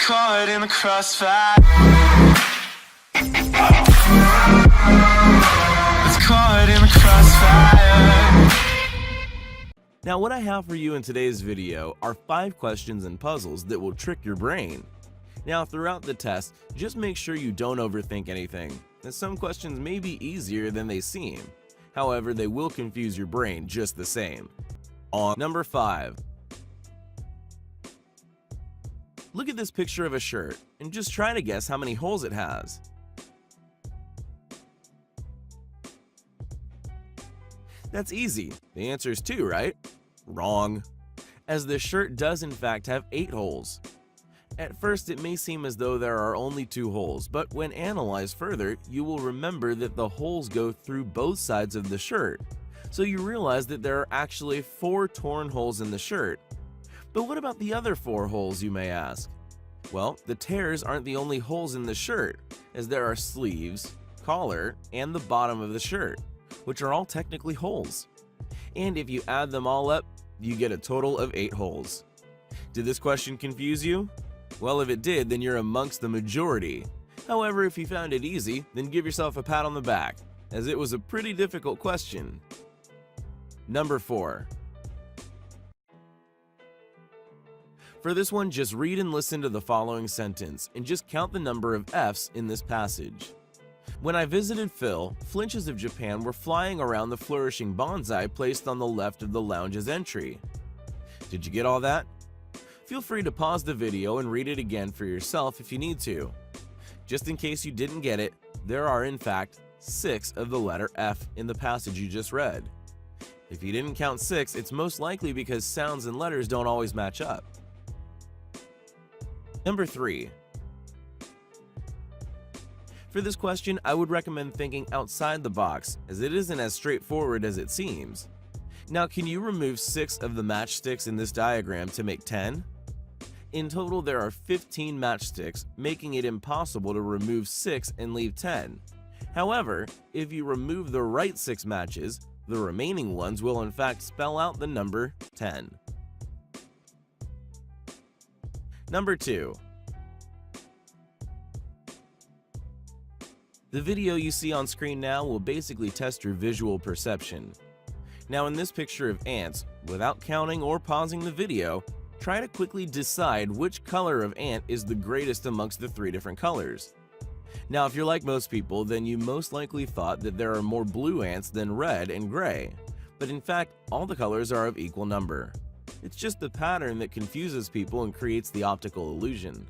caught in the crossfire. It's caught in the crossfire. Now, what I have for you in today's video are 5 questions and puzzles that will trick your brain. Now, throughout the test, just make sure you don't overthink anything, as some questions may be easier than they seem. However, they will confuse your brain just the same. On number 5. Look at this picture of a shirt and just try to guess how many holes it has. That's easy. The answer is 2, right? Wrong, as the shirt does in fact have 8 holes. At first, it may seem as though there are only 2 holes, but when analyzed further, you will remember that the holes go through both sides of the shirt. So you realize that there are actually 4 torn holes in the shirt. But what about the other 4 holes, you may ask? Well, the tears aren't the only holes in the shirt, as there are sleeves, collar, and the bottom of the shirt, which are all technically holes. And if you add them all up, you get a total of 8 holes. Did this question confuse you? Well, if it did, then you're amongst the majority. However, if you found it easy, then give yourself a pat on the back, as it was a pretty difficult question. Number 4. For this one, just read and listen to the following sentence, and just count the number of F's in this passage. When I visited Phil, flinches of Japan were flying around the flourishing bonsai placed on the left of the lounge's entry. Did you get all that? Feel free to pause the video and read it again for yourself if you need to. Just in case you didn't get it, there are in fact 6 of the letter F in the passage you just read. If you didn't count 6, it's most likely because sounds and letters don't always match up. Number 3. For this question, I would recommend thinking outside the box, as it isn't as straightforward as it seems. Now, can you remove 6 of the matchsticks in this diagram to make 10? In total, there are 15 matchsticks, making it impossible to remove 6 and leave 10. However, if you remove the right 6 matches, the remaining ones will in fact spell out the number 10. Number 2. The video you see on screen now will basically test your visual perception. Now, in this picture of ants, without counting or pausing the video, try to quickly decide which color of ant is the greatest amongst the 3 different colors. Now, if you're like most people, then you most likely thought that there are more blue ants than red and gray, but in fact, all the colors are of equal number. It's just the pattern that confuses people and creates the optical illusion.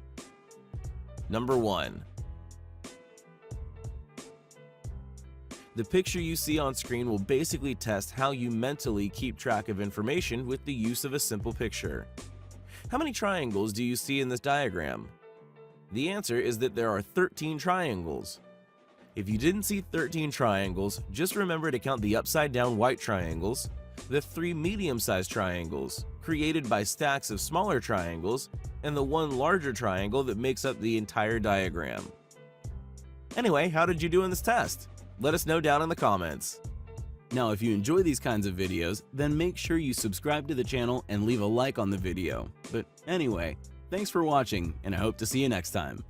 Number 1. The picture you see on screen will basically test how you mentally keep track of information with the use of a simple picture. How many triangles do you see in this diagram? The answer is that there are 13 triangles. If you didn't see 13 triangles, just remember to count the upside-down white triangles, the 3 medium-sized triangles, created by stacks of smaller triangles, and the 1 larger triangle that makes up the entire diagram. Anyway, how did you do in this test? Let us know down in the comments. Now, if you enjoy these kinds of videos, then make sure you subscribe to the channel and leave a like on the video. But anyway, thanks for watching, and I hope to see you next time.